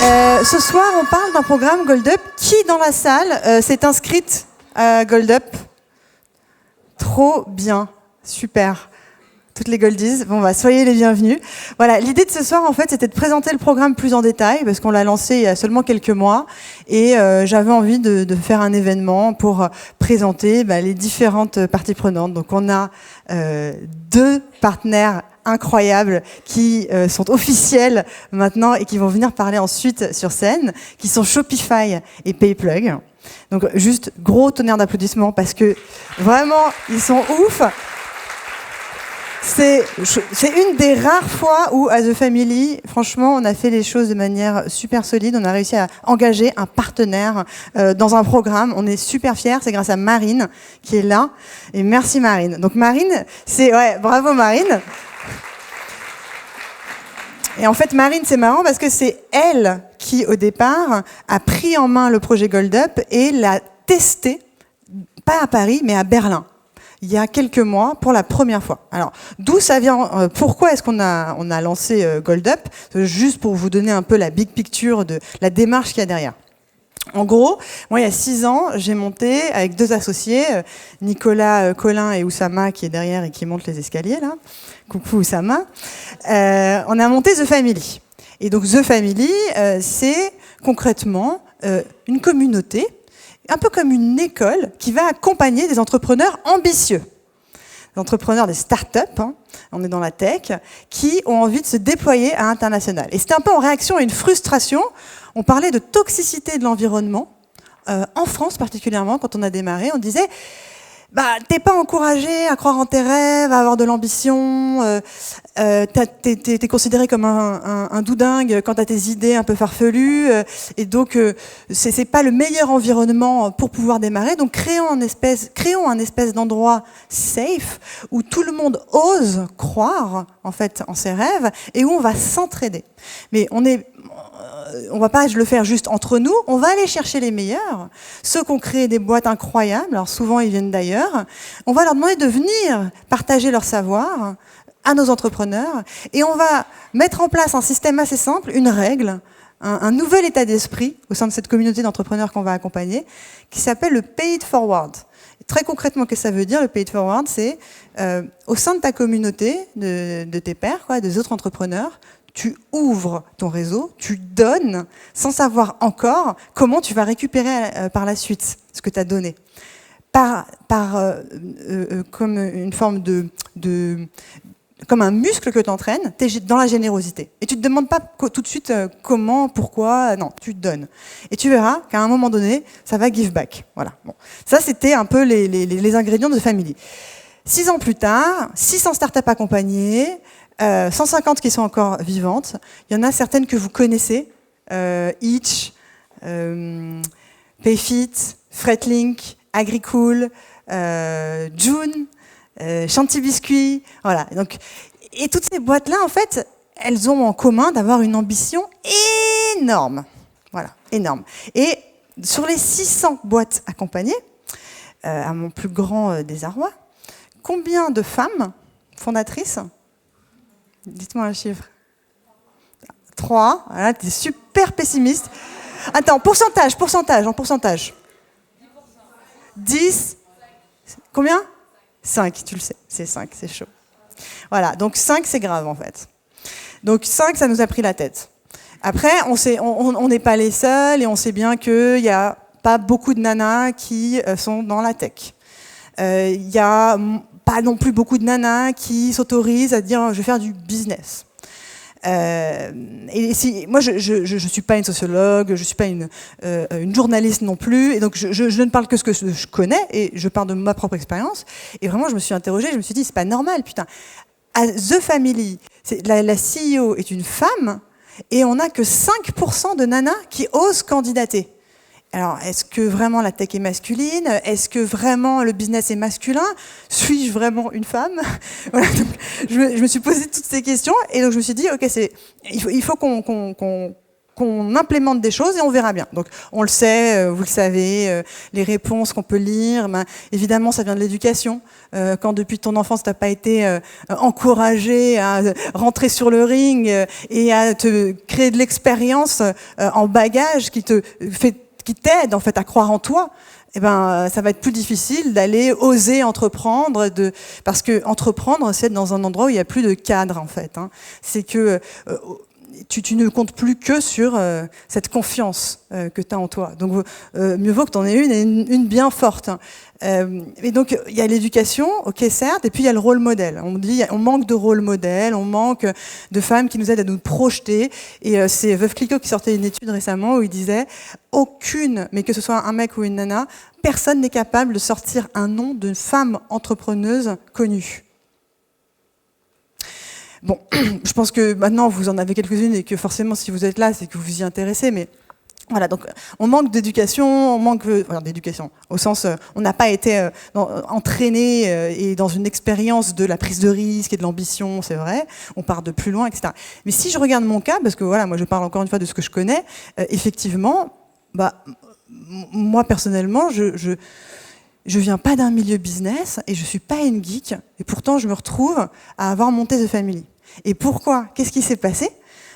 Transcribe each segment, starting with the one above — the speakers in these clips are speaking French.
Ce soir, on parle d'un programme Gold Up. Qui dans la salle s'est inscrite à Gold Up? Trop bien, super. Toutes les Goldies, bon bah soyez les bienvenus. Voilà, l'idée de ce soir en fait c'était de présenter le programme plus en détail parce qu'on l'a lancé il y a seulement quelques mois et j'avais envie de faire un événement pour présenter les différentes parties prenantes. Donc on a deux partenaires incroyables qui sont officiels maintenant et qui vont venir parler ensuite sur scène, qui sont Shopify et Payplug. Donc juste gros tonnerre d'applaudissements parce que vraiment ils sont ouf. C'est une des rares fois où, à The Family, franchement, on a fait les choses de manière super solide. On a réussi à engager un partenaire dans un programme. On est super fiers. C'est grâce à Marine qui est là. Et merci Marine. Donc Marine, bravo Marine. Et en fait, Marine, c'est marrant parce que c'est elle qui, au départ, a pris en main le projet Gold Up et l'a testé, pas à Paris, mais à Berlin. Il y a quelques mois, pour la première fois. Alors, d'où ça vient? Pourquoi est-ce qu'on a lancé Gold Up? Juste pour vous donner un peu la big picture de la démarche qu'il y a derrière. En gros, moi, il y a 6 ans, j'ai monté avec 2 associés, Nicolas Collin et Oussama, qui est derrière et qui monte les escaliers, là. Coucou Oussama. On a monté The Family. Et donc, The Family, c'est concrètement une communauté, un peu comme une école qui va accompagner des entrepreneurs ambitieux. Des entrepreneurs, des start-up, on est dans la tech, qui ont envie de se déployer à l'international. Et c'était un peu en réaction à une frustration. On parlait de toxicité de l'environnement. En France particulièrement, quand on a démarré, on disait t'es pas encouragé à croire en tes rêves, à avoir de l'ambition, t'es considéré comme un doudingue quand t'as tes idées un peu farfelues, et donc c'est pas le meilleur environnement pour pouvoir démarrer. Donc créons un espèce d'endroit safe où tout le monde ose croire en fait en ses rêves et où on va s'entraider. Mais on va pas le faire juste entre nous, on va aller chercher les meilleurs, ceux qui ont créé des boîtes incroyables, alors souvent ils viennent d'ailleurs, on va leur demander de venir partager leur savoir à nos entrepreneurs, et on va mettre en place un système assez simple, une règle, un nouvel état d'esprit au sein de cette communauté d'entrepreneurs qu'on va accompagner, qui s'appelle le Pay It Forward. Et très concrètement, qu'est-ce que ça veut dire, le Pay It Forward? C'est au sein de ta communauté, de tes pairs, des autres entrepreneurs, tu ouvres ton réseau, tu donnes, sans savoir encore comment tu vas récupérer par la suite ce que tu as donné. Comme une forme comme un muscle que tu entraînes, tu es dans la générosité. Et tu ne te demandes pas tout de suite comment, pourquoi, non, tu te donnes. Et tu verras qu'à un moment donné, ça va give back. Voilà. Bon. Ça, c'était un peu les ingrédients de Family. 6 ans plus tard, 600 startups accompagnées, 150 qui sont encore vivantes. Il y en a certaines que vous connaissez, Itch, Payfit, Fretlink, Agricool, June, Chanty Biscuit, voilà. Donc, et toutes ces boîtes-là, en fait, elles ont en commun d'avoir une ambition énorme. Voilà, énorme. Et sur les 600 boîtes accompagnées, à mon plus grand désarroi, combien de femmes fondatrices? Dites-moi un chiffre. 3. Voilà, t'es super pessimiste. Attends, pourcentage. 10. Combien? 5, tu le sais. C'est 5, c'est chaud. Voilà, donc 5, c'est grave en fait. Donc 5, ça nous a pris la tête. Après, on n'est pas les seuls et on sait bien qu'il n'y a pas beaucoup de nanas qui sont dans la tech. Il y a pas non plus beaucoup de nanas qui s'autorisent à dire « je vais faire du business ». Moi, je suis pas une sociologue, je suis pas une journaliste non plus, et donc je ne parle que ce que je connais, et je parle de ma propre expérience. Et vraiment, je me suis interrogée, je me suis dit, c'est pas normal, putain. À The Family, la CEO est une femme, et on n'a que 5% de nanas qui osent candidater. Alors, est-ce que vraiment la tech est masculine? Est-ce que vraiment le business est masculin? Suis-je vraiment une femme? Voilà, donc, je me suis posé toutes ces questions et donc je me suis dit, ok, il faut qu'on qu'on implémente des choses et on verra bien. Donc on le sait, vous le savez, les réponses qu'on peut lire, évidemment ça vient de l'éducation. Quand depuis ton enfance t'as pas été encouragé à rentrer sur le ring et à te créer de l'expérience en bagage qui t'aide en fait à croire en toi, eh ben, ça va être plus difficile d'aller oser entreprendre, parce que entreprendre, c'est être dans un endroit où il n'y a plus de cadre, en fait. Hein. C'est que tu ne comptes plus que sur cette confiance que tu as en toi. Donc, mieux vaut que tu en aies une bien forte. Hein. Et donc, il y a l'éducation, ok, certes, et puis il y a le rôle modèle. On dit, on manque de rôle modèle, on manque de femmes qui nous aident à nous projeter. Et c'est Veuve Clicquot qui sortait une étude récemment où il disait aucune, mais que ce soit un mec ou une nana, personne n'est capable de sortir un nom d'une femme entrepreneuse connue. Bon, je pense que maintenant vous en avez quelques-unes et que forcément si vous êtes là, c'est que vous vous y intéressez, mais voilà, donc on manque d'éducation, on manque d'éducation, au sens on n'a pas été entraîné et dans une expérience de la prise de risque et de l'ambition, c'est vrai, on part de plus loin, etc. Mais si je regarde mon cas, parce que voilà, moi je parle encore une fois de ce que je connais, effectivement, moi personnellement, je viens pas d'un milieu business et je suis pas une geek, et pourtant je me retrouve à avoir monté The Family. Et pourquoi ? Qu'est-ce qui s'est passé ?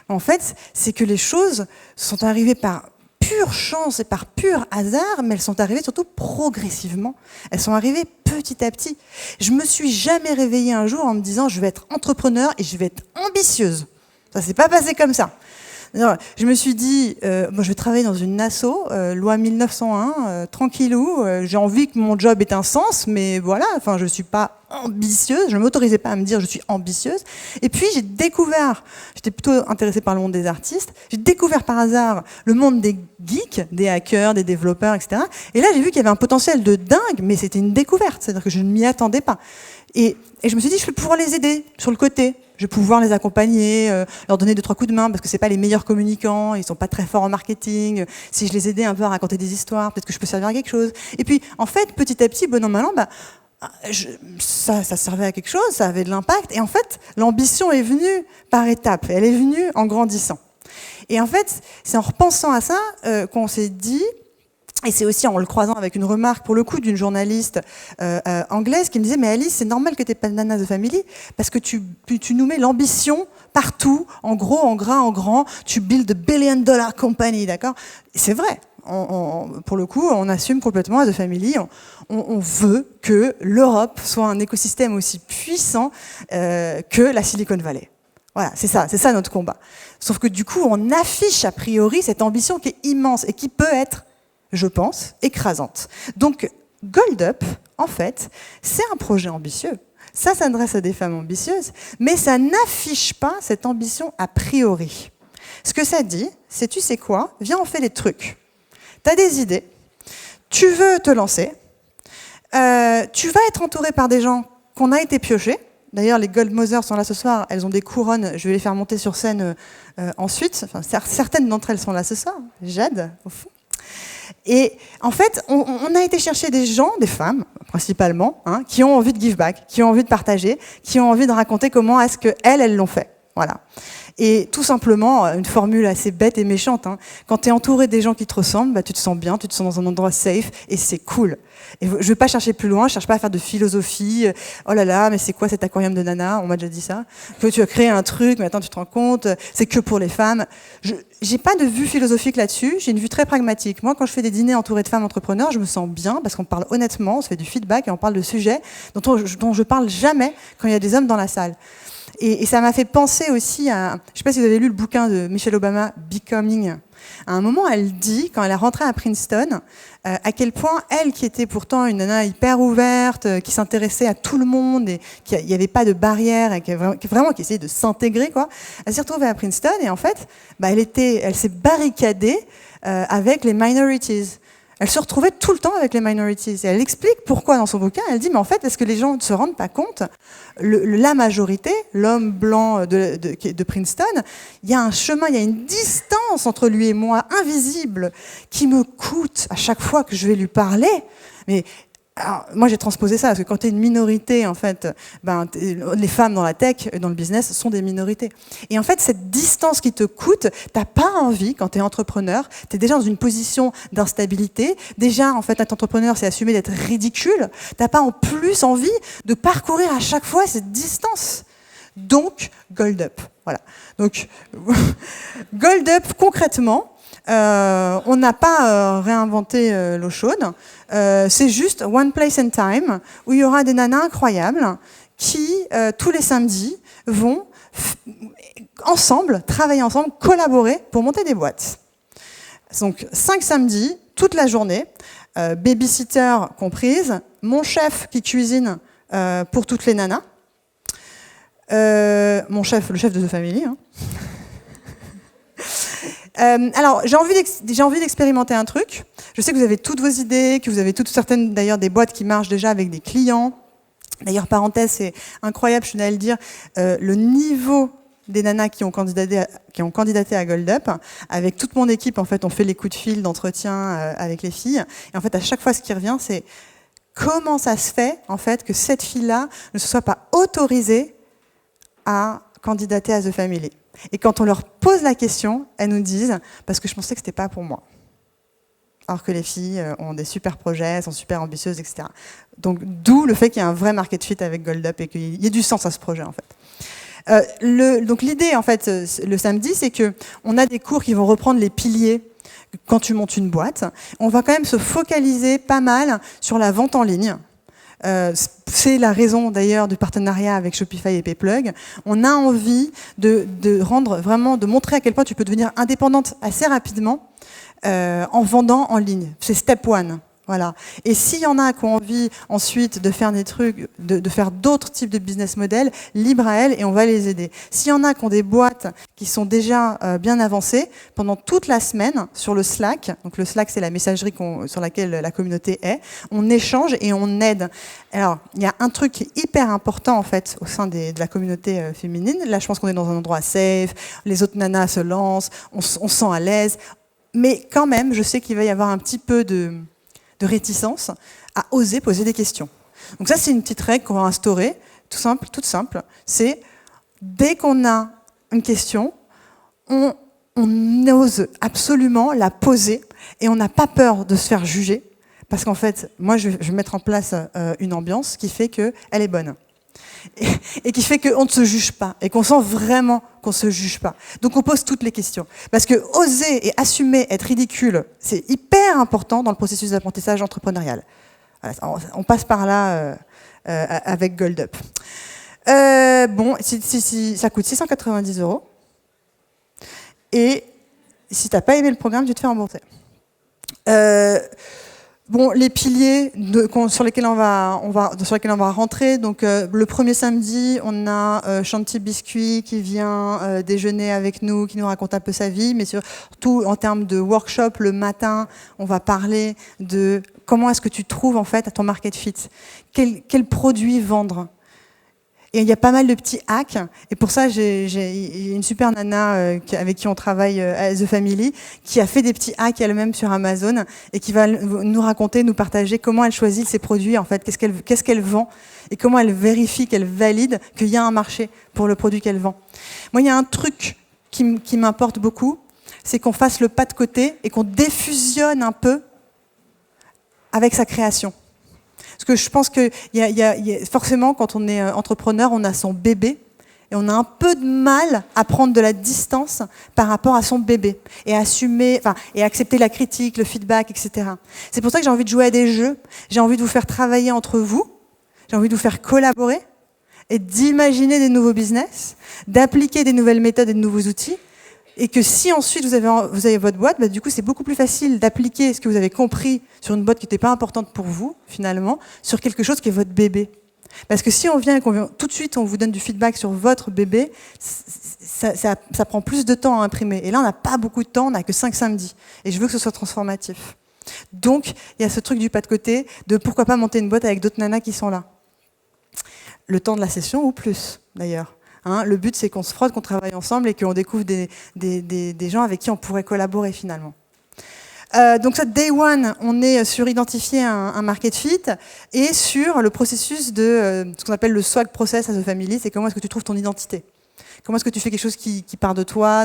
En fait, c'est que les choses sont arrivées par pure chance et par pur hasard, mais elles sont arrivées surtout progressivement. Elles sont arrivées petit à petit. Je me suis jamais réveillée un jour en me disant je vais être entrepreneur et je vais être ambitieuse. Ça s'est pas passé comme ça. Alors, je me suis dit, moi je vais travailler dans une asso, loi 1901, tranquillou, j'ai envie que mon job ait un sens, mais voilà, enfin je suis pas ambitieuse, je ne m'autorisais pas à me dire je suis ambitieuse. Et puis j'ai découvert, j'étais plutôt intéressée par le monde des artistes, j'ai découvert par hasard le monde des geeks, des hackers, des développeurs, etc. Et là j'ai vu qu'il y avait un potentiel de dingue, mais c'était une découverte, c'est-à-dire que je ne m'y attendais pas. Et je me suis dit, je vais pouvoir les aider sur le côté. Je vais pouvoir les accompagner, leur donner 2-3 coups de main, parce que c'est pas les meilleurs communicants, ils sont pas très forts en marketing. Si je les aidais un peu à raconter des histoires, peut-être que je peux servir à quelque chose. Et puis, en fait, petit à petit, bon an, mal an, ça servait à quelque chose, ça avait de l'impact. Et en fait, l'ambition est venue par étapes. Elle est venue en grandissant. Et en fait, c'est en repensant à ça qu'on s'est dit... Et c'est aussi en le croisant avec une remarque, pour le coup, d'une journaliste anglaise qui me disait « Mais Alice, c'est normal que tu n'aies pas de nana de family, parce que tu nous mets l'ambition partout, en gros, en gras, en grand, tu build a billion-dollar company, d'accord ?» C'est vrai. Pour le coup, on assume complètement à The Family. On veut que l'Europe soit un écosystème aussi puissant que la Silicon Valley. Voilà, c'est ça notre combat. Sauf que du coup, on affiche a priori cette ambition qui est immense et qui peut être, je pense, écrasante. Donc, Gold Up, en fait, c'est un projet ambitieux. Ça s'adresse à des femmes ambitieuses, mais ça n'affiche pas cette ambition a priori. Ce que ça dit, c'est, tu sais quoi, viens, on fait des trucs. Tu as des idées, tu veux te lancer, tu vas être entouré par des gens qu'on a été piochés. D'ailleurs, les Gold Mothers sont là ce soir, elles ont des couronnes, je vais les faire monter sur scène ensuite. Enfin, certaines d'entre elles sont là ce soir, Jade, au fond. Et en fait, on a été chercher des gens, des femmes principalement, hein, qui ont envie de give back, qui ont envie de partager, qui ont envie de raconter comment est-ce qu'elles l'ont fait. Voilà. Et tout simplement, une formule assez bête et méchante, hein. Quand tu es entouré des gens qui te ressemblent, tu te sens bien, tu te sens dans un endroit safe, et c'est cool. Et je ne vais pas chercher plus loin, je ne cherche pas à faire de philosophie. Oh là là, mais c'est quoi cet aquarium de nana ? On m'a déjà dit ça. Que tu as créé un truc, mais attends, tu te rends compte, c'est que pour les femmes. Je n'ai pas de vue philosophique là-dessus, j'ai une vue très pragmatique. Moi, quand je fais des dîners entourés de femmes entrepreneurs, je me sens bien, parce qu'on parle honnêtement, on se fait du feedback, et on parle de sujets dont je parle jamais quand il y a des hommes dans la salle. Et ça m'a fait penser aussi à... Je ne sais pas si vous avez lu le bouquin de Michelle Obama, Becoming. À un moment, elle dit, quand elle est rentrée à Princeton, à quel point elle, qui était pourtant une nana hyper ouverte, qui s'intéressait à tout le monde, et qu'il n'y avait pas de barrière, et qui essayait de s'intégrer, quoi, elle s'est retrouvée à Princeton, et en fait, elle s'est barricadée avec les minorities. Elle se retrouvait tout le temps avec les minorities. Et elle explique pourquoi dans son bouquin. Elle dit, mais en fait, est-ce que les gens ne se rendent pas compte, la majorité, l'homme blanc de Princeton, il y a un chemin, il y a une distance entre lui et moi, invisible, qui me coûte à chaque fois que je vais lui parler. Mais Alors, moi, j'ai transposé ça, parce que quand tu es une minorité, en fait, les femmes dans la tech, dans le business, sont des minorités. Et en fait, cette distance qui te coûte, t'as pas envie, quand tu es entrepreneur, tu es déjà dans une position d'instabilité. Déjà, en fait, être entrepreneur, c'est assumer d'être ridicule. T'as pas en plus envie de parcourir à chaque fois cette distance. Donc, Gold Up. Voilà. Donc, Gold Up, concrètement, on n'a pas réinventé l'eau chaude. C'est juste One Place and Time, où il y aura des nanas incroyables qui, tous les samedis, vont ensemble, travailler ensemble, collaborer pour monter des boîtes. Donc 5 samedis, toute la journée, babysitter comprise, mon chef qui cuisine pour toutes les nanas, mon chef, le chef de The Family, hein. Alors, j'ai envie d'expérimenter un truc. Je sais que vous avez toutes vos idées, que vous avez toutes certaines, d'ailleurs, des boîtes qui marchent déjà avec des clients. D'ailleurs, parenthèse, c'est incroyable, je tenais à le dire, le niveau des nanas qui ont candidaté à Gold Up. Avec toute mon équipe, en fait, on fait les coups de fil d'entretien avec les filles. Et en fait, à chaque fois, ce qui revient, c'est comment ça se fait, en fait, que cette fille-là ne se soit pas autorisée à candidater à The Family. Et quand on leur pose la question, elles nous disent « parce que je pensais que c'était pas pour moi ». Alors que les filles ont des super projets, sont super ambitieuses, etc. Donc d'où le fait qu'il y ait un vrai market fit avec Gold Up et qu'il y ait du sens à ce projet, en fait. Donc l'idée, en fait, le samedi, c'est que on a des cours qui vont reprendre les piliers quand tu montes une boîte. On va quand même se focaliser pas mal sur la vente en ligne. C'est la raison d'ailleurs du partenariat avec Shopify et Payplug. On a envie de montrer à quel point tu peux devenir indépendante assez rapidement en vendant en ligne. C'est step one. Voilà. Et s'il y en a qui ont envie ensuite de faire des trucs, de faire d'autres types de business models, libre à elles et on va les aider. S'il y en a qui ont des boîtes qui sont déjà bien avancées, pendant toute la semaine sur le Slack, donc le Slack c'est la messagerie sur laquelle la communauté est, on échange et on aide. Alors, il y a un truc qui est hyper important en fait au sein de la communauté féminine. Là, je pense qu'on est dans un endroit safe, les autres nanas se lancent, on se sent à l'aise. Mais quand même, je sais qu'il va y avoir un petit peu de réticence à oser poser des questions. Donc ça, c'est une petite règle qu'on va instaurer, toute simple. C'est, dès qu'on a une question, on ose absolument la poser et on n'a pas peur de se faire juger. Parce qu'en fait, moi, je vais mettre en place une ambiance qui fait qu'elle est bonne. Et qui fait qu'on ne se juge pas, et qu'on sent vraiment qu'on ne se juge pas. Donc on pose toutes les questions. Parce que oser et assumer être ridicule, c'est hyper important dans le processus d'apprentissage entrepreneurial. Voilà, on passe par là avec Gold Up. Bon, ça coûte 690 €. Et si tu n'as pas aimé le programme, tu te fais rembourser. Bon, les piliers sur lesquels on va rentrer. Donc, le premier samedi, on a Chanty Biscuit qui vient déjeuner avec nous, qui nous raconte un peu sa vie, mais surtout en termes de workshop, le matin, on va parler de comment est-ce que tu trouves en fait ton market fit, quel produit vendre. Et il y a pas mal de petits hacks. Et pour ça, j'ai une super nana avec qui on travaille à The Family, qui a fait des petits hacks elle-même sur Amazon et qui va nous raconter, nous partager comment elle choisit ses produits, en fait, qu'est-ce qu'elle vend et comment elle vérifie, qu'elle valide qu'il y a un marché pour le produit qu'elle vend. Moi, il y a un truc qui m'importe beaucoup, c'est qu'on fasse le pas de côté et qu'on défusionne un peu avec sa création. Parce que je pense que forcément, quand on est entrepreneur, on a son bébé et on a un peu de mal à prendre de la distance par rapport à son bébé et assumer, et accepter la critique, le feedback, etc. C'est pour ça que j'ai envie de jouer à des jeux, j'ai envie de vous faire travailler entre vous, j'ai envie de vous faire collaborer et d'imaginer des nouveaux business, d'appliquer des nouvelles méthodes et de nouveaux outils. Et que si ensuite vous avez votre boîte, du coup c'est beaucoup plus facile d'appliquer ce que vous avez compris sur une boîte qui n'était pas importante pour vous, finalement, sur quelque chose qui est votre bébé. Parce que si on vient et tout de suite on vous donne du feedback sur votre bébé, ça prend plus de temps à imprimer. Et là on n'a pas beaucoup de temps, on n'a que 5 samedis. Et je veux que ce soit transformatif. Donc il y a ce truc du pas de côté, de pourquoi pas monter une boîte avec d'autres nanas qui sont là. Le temps de la session ou plus, d'ailleurs. Le but, c'est qu'on se frotte, qu'on travaille ensemble et qu'on découvre des gens avec qui on pourrait collaborer finalement. Donc ça, day one, on est sur identifier un market fit et sur le processus de ce qu'on appelle le swag process as a family, c'est comment est-ce que tu trouves ton identité. Comment est-ce que tu fais quelque chose qui part de toi,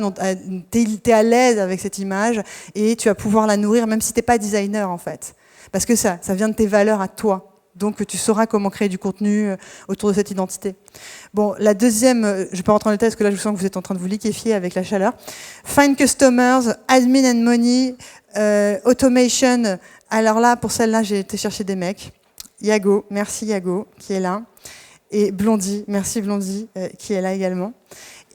tu es à l'aise avec cette image et tu vas pouvoir la nourrir même si tu n'es pas designer en fait. Parce que ça vient de tes valeurs à toi. Donc tu sauras comment créer du contenu autour de cette identité. Bon, la deuxième, je ne vais pas rentrer dans le détail parce que là je sens que vous êtes en train de vous liquéfier avec la chaleur. Find customers, admin and money, automation. Alors là, pour celle-là, j'ai été chercher des mecs. Yago, merci Yago, qui est là. Et Blondie, merci Blondie, qui est là également.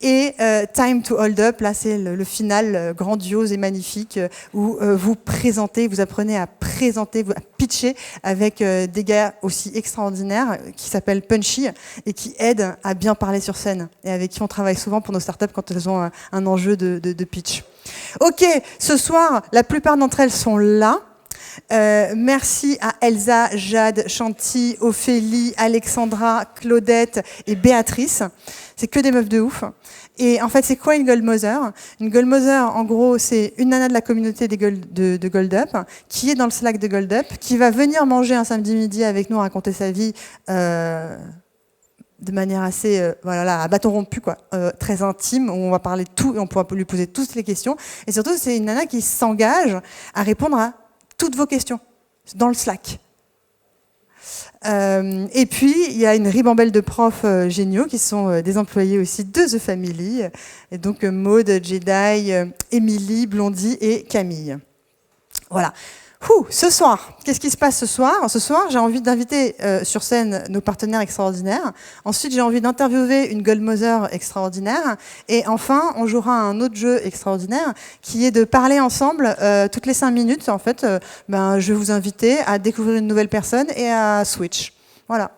Et Time to Hold Up, là c'est le final grandiose et magnifique où vous présentez, vous apprenez à présenter, à pitcher avec des gars aussi extraordinaires qui s'appellent Punchy et qui aident à bien parler sur scène et avec qui on travaille souvent pour nos startups quand elles ont un enjeu de pitch. Ok, ce soir, la plupart d'entre elles sont là. Merci à Elsa, Jade, Chanty, Ophélie, Alexandra, Claudette et Béatrice. C'est que des meufs de ouf. Et en fait, c'est quoi une Gold Mother ? Une Gold Mother, en gros, c'est une nana de la communauté de Gold Up, qui est dans le Slack de Gold Up, qui va venir manger un samedi midi avec nous, raconter sa vie de manière assez, voilà, à bâton rompu, quoi, très intime, où on va parler de tout et on pourra lui poser toutes les questions. Et surtout, c'est une nana qui s'engage à répondre à toutes vos questions dans le Slack. Et puis, il y a une ribambelle de profs géniaux qui sont des employés aussi de The Family. Et donc, Maud, Jedi, Émilie, Blondie et Camille. Voilà. Ce soir, qu'est-ce qui se passe ce soir ? Ce soir, j'ai envie d'inviter sur scène nos partenaires extraordinaires. Ensuite, j'ai envie d'interviewer une Gold Mother extraordinaire. Et enfin, on jouera un autre jeu extraordinaire qui est de parler ensemble toutes les 5 minutes. En fait, je vais vous inviter à découvrir une nouvelle personne et à switch. Voilà.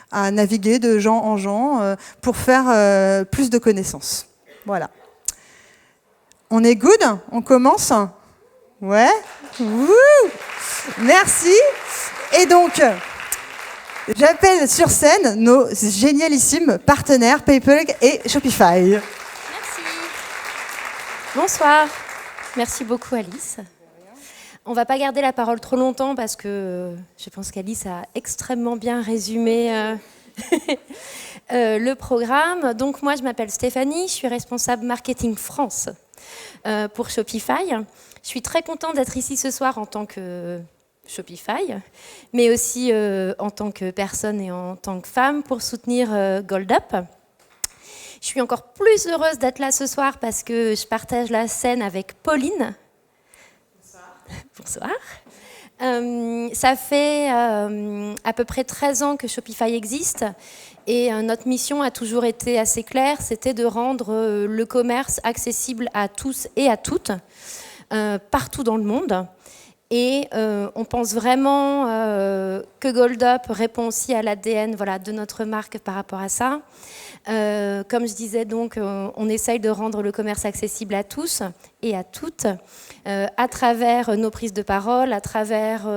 À naviguer de gens en gens pour faire plus de connaissances. Voilà. On est good ? On commence ? Ouais. Wouh. Merci. Et donc, j'appelle sur scène nos génialissimes partenaires PayPlug et Shopify. Merci. Bonsoir. Merci beaucoup Alice. On ne va pas garder la parole trop longtemps parce que je pense qu'Alice a extrêmement bien résumé le programme. Donc moi, je m'appelle Stéphanie, je suis responsable marketing France pour Shopify. Je suis très contente d'être ici ce soir en tant que Shopify, mais aussi en tant que personne et en tant que femme pour soutenir Gold Up. Je suis encore plus heureuse d'être là ce soir parce que je partage la scène avec Pauline. Bonsoir. Ça fait à peu près 13 ans que Shopify existe et notre mission a toujours été assez claire, c'était de rendre le commerce accessible à tous et à toutes. Partout dans le monde. Et on pense vraiment que Gold Up répond aussi à l'ADN de notre marque par rapport à ça. Comme je disais, donc, on essaye de rendre le commerce accessible à tous et à toutes à travers nos prises de parole, à travers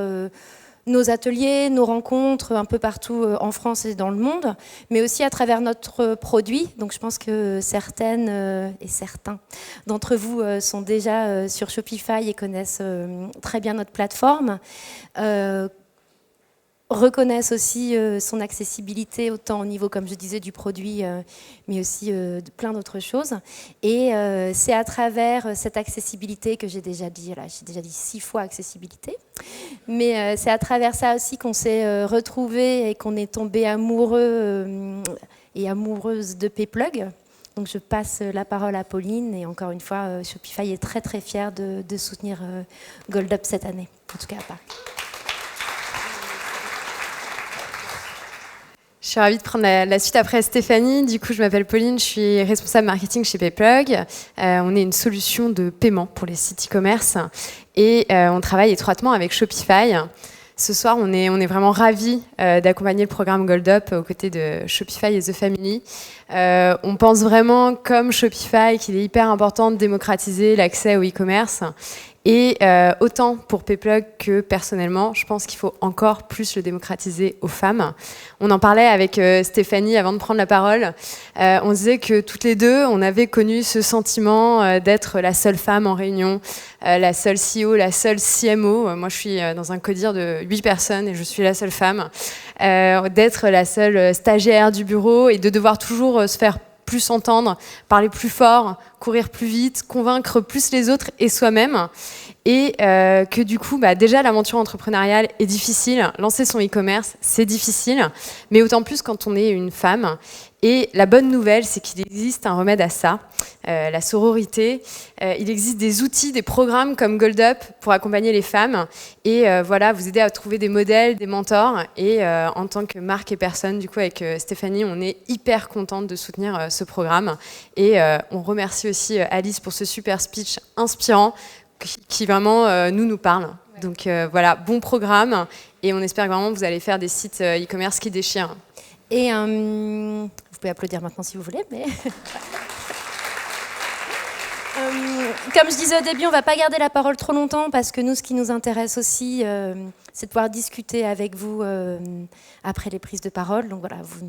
nos ateliers, nos rencontres un peu partout en France et dans le monde, mais aussi à travers notre produit. Donc je pense que certaines et certains d'entre vous sont déjà sur Shopify et connaissent très bien notre plateforme. Reconnaissent aussi son accessibilité, autant au niveau, comme je disais, du produit, mais aussi de plein d'autres choses. Et c'est à travers cette accessibilité que j'ai déjà dit 6 fois accessibilité, mais c'est à travers ça aussi qu'on s'est retrouvés et qu'on est tombé amoureux et amoureuse de PayPlug. Donc je passe la parole à Pauline et encore une fois, Shopify est très très fier de soutenir Gold Up cette année, en tout cas à Paris. Je suis ravie de prendre la suite après Stéphanie. Du coup, je m'appelle Pauline, je suis responsable marketing chez PayPlug. On est une solution de paiement pour les sites e-commerce et on travaille étroitement avec Shopify. Ce soir, on est vraiment ravis d'accompagner le programme Gold Up aux côtés de Shopify et The Family. On pense vraiment, comme Shopify, qu'il est hyper important de démocratiser l'accès au e-commerce. Et autant pour Payplug que personnellement, je pense qu'il faut encore plus le démocratiser aux femmes. On en parlait avec Stéphanie avant de prendre la parole. On disait que toutes les deux, on avait connu ce sentiment d'être la seule femme en réunion, la seule CEO, la seule CMO. Moi, je suis dans un codir de 8 personnes et je suis la seule femme. D'être la seule stagiaire du bureau et de devoir toujours se faire plus entendre, parler plus fort, courir plus vite, convaincre plus les autres et soi-même. Et que du coup, déjà, l'aventure entrepreneuriale est difficile. Lancer son e-commerce, c'est difficile. Mais autant plus quand on est une femme. Et la bonne nouvelle, c'est qu'il existe un remède à ça, la sororité. Il existe des outils, des programmes comme Gold Up pour accompagner les femmes. Et voilà, vous aider à trouver des modèles, des mentors. Et en tant que marque et personne, du coup, avec Stéphanie, on est hyper contente de soutenir ce programme. Et on remercie aussi Alice pour ce super speech inspirant qui vraiment nous parle. Ouais. Donc voilà, bon programme et on espère que vraiment vous allez faire des sites e-commerce qui déchirent. Et vous pouvez applaudir maintenant si vous voulez, mais comme je disais au début, on ne va pas garder la parole trop longtemps parce que nous, ce qui nous intéresse aussi, c'est de pouvoir discuter avec vous après les prises de parole. Donc voilà, vous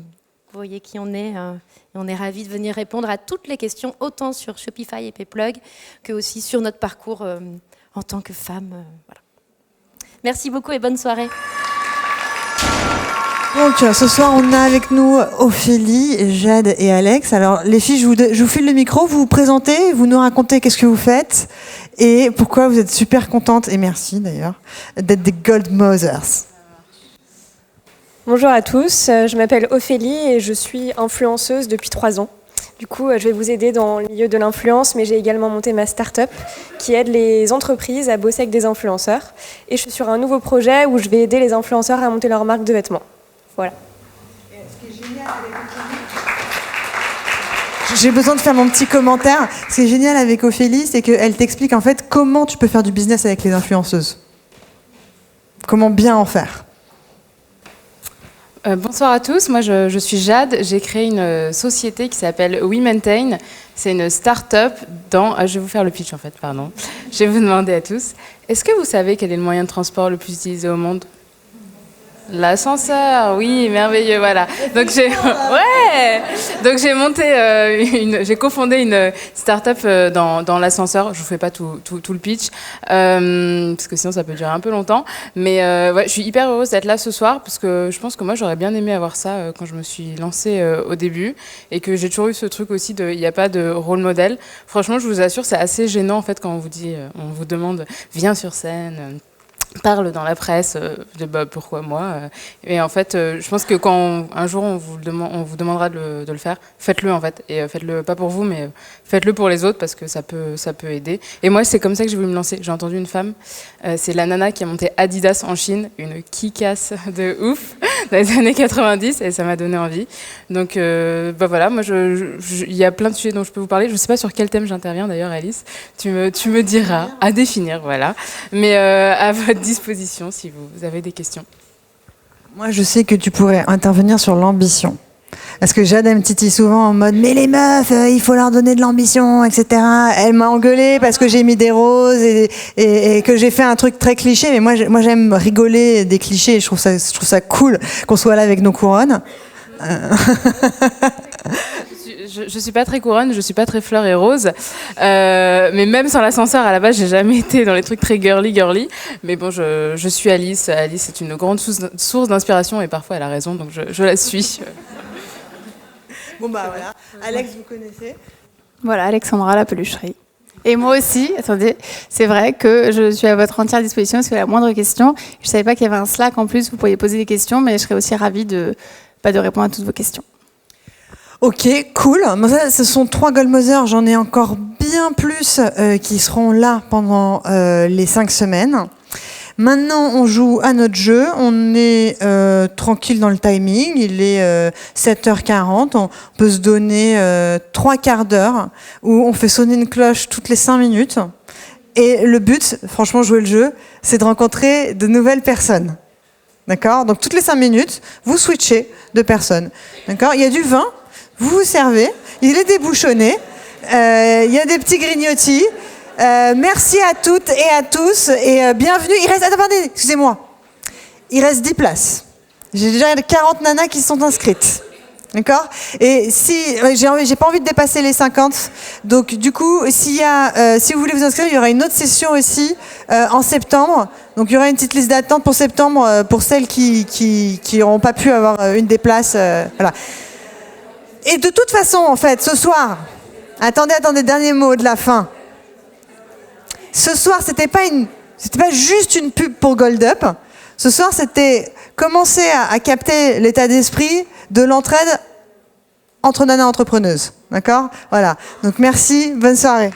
voyez qui on est et on est ravis de venir répondre à toutes les questions, autant sur Shopify et Payplug que aussi sur notre parcours en tant que femme. Voilà. Merci beaucoup et bonne soirée. Donc ce soir, on a avec nous Ophélie, Jade et Alex. Alors les filles, je vous file le micro, vous vous présentez, vous nous racontez qu'est-ce que vous faites et pourquoi vous êtes super contentes, et merci d'ailleurs, d'être des Gold Mothers. Bonjour à tous, je m'appelle Ophélie et je suis influenceuse depuis 3 ans. Du coup, je vais vous aider dans le milieu de l'influence, mais j'ai également monté ma start-up qui aide les entreprises à bosser avec des influenceurs. Et je suis sur un nouveau projet où je vais aider les influenceurs à monter leur marque de vêtements. Voilà. J'ai besoin de faire mon petit commentaire. Ce qui est génial avec Ophélie, c'est qu'elle t'explique en fait comment tu peux faire du business avec les influenceuses. Comment bien en faire. Bonsoir à tous, moi je suis Jade, j'ai créé une société qui s'appelle We Maintain, c'est une start-up dans... je vais vous faire le pitch en fait, pardon. Je vais vous demander à tous, est-ce que vous savez quel est le moyen de transport le plus utilisé au monde ? L'ascenseur, oui, merveilleux, voilà. Donc j'ai monté, j'ai cofondé une start-up dans l'ascenseur. Je vous fais pas tout le pitch parce que sinon ça peut durer un peu longtemps. Mais ouais, je suis hyper heureuse d'être là ce soir parce que je pense que moi j'aurais bien aimé avoir ça quand je me suis lancée au début et que j'ai toujours eu ce truc aussi de il n'y a pas de rôle modèle. Franchement, je vous assure, c'est assez gênant en fait quand on vous dit, on vous demande viens sur scène. Parle dans la presse de pourquoi moi et en fait je pense que quand un jour on vous demandera de le faire, faites-le en fait et faites-le pas pour vous mais faites-le pour les autres parce que ça peut aider et moi c'est comme ça que j'ai voulu me lancer. J'ai entendu une femme, c'est la nana qui a monté Adidas en Chine, une kick-ass de ouf dans les années 90 et ça m'a donné envie. Donc voilà, moi il y a plein de sujets dont je peux vous parler. Je sais pas sur quel thème j'interviens d'ailleurs, Alice, tu me diras à définir, voilà, mais à votre disposition si vous avez des questions. Moi, je sais que tu pourrais intervenir sur l'ambition. Parce que Jade me titille souvent en mode « Mais les meufs, il faut leur donner de l'ambition, etc. » Elle m'a engueulée parce que j'ai mis des roses et que j'ai fait un truc très cliché. Mais moi j'aime rigoler des clichés et je trouve ça cool qu'on soit là avec nos couronnes. Je suis pas très couronne, je suis pas très fleur et rose, mais même sans l'ascenseur à la base j'ai jamais été dans les trucs très girly, mais bon je suis Alice est une grande source d'inspiration et parfois elle a raison donc je la suis. Bon bah voilà, Alex vous connaissez ? Voilà, Alexandra la pelucherie. Et moi aussi, attendez, c'est vrai que je suis à votre entière disposition si vous avez la moindre question. Je savais pas qu'il y avait un Slack en plus, vous pourriez poser des questions, mais je serais aussi ravie de répondre à toutes vos questions. Ok, cool. Ce sont 3 Gold Mothers. J'en ai encore bien plus qui seront là pendant les 5 semaines. Maintenant, on joue à notre jeu. On est tranquille dans le timing. Il est 7h40. On peut se donner 3 quarts d'heure où on fait sonner une cloche toutes les 5 minutes. Et le but, franchement, jouer le jeu, c'est de rencontrer de nouvelles personnes. D'accord ? Donc, toutes les 5 minutes, vous switchez de personnes. D'accord ? Il y a du vin. Vous vous servez, il est débouchonné, il y a des petits grignotis, Merci à toutes et à tous et bienvenue. Il reste, attendez, excusez-moi. Il reste 10 places. J'ai déjà 40 nanas qui sont inscrites. D'accord? Et si j'ai pas envie de dépasser les 50, donc du coup, si vous voulez vous inscrire, il y aura une autre session aussi en septembre. Donc il y aura une petite liste d'attente pour septembre pour celles qui n'auront pas pu avoir une des places. Voilà. Et de toute façon, en fait, ce soir, attendez, dernier mot de la fin. Ce soir, c'était pas juste une pub pour Gold Up. Ce soir, c'était commencer à capter l'état d'esprit de l'entraide entre nanas entrepreneuses. D'accord? Voilà. Donc merci, bonne soirée.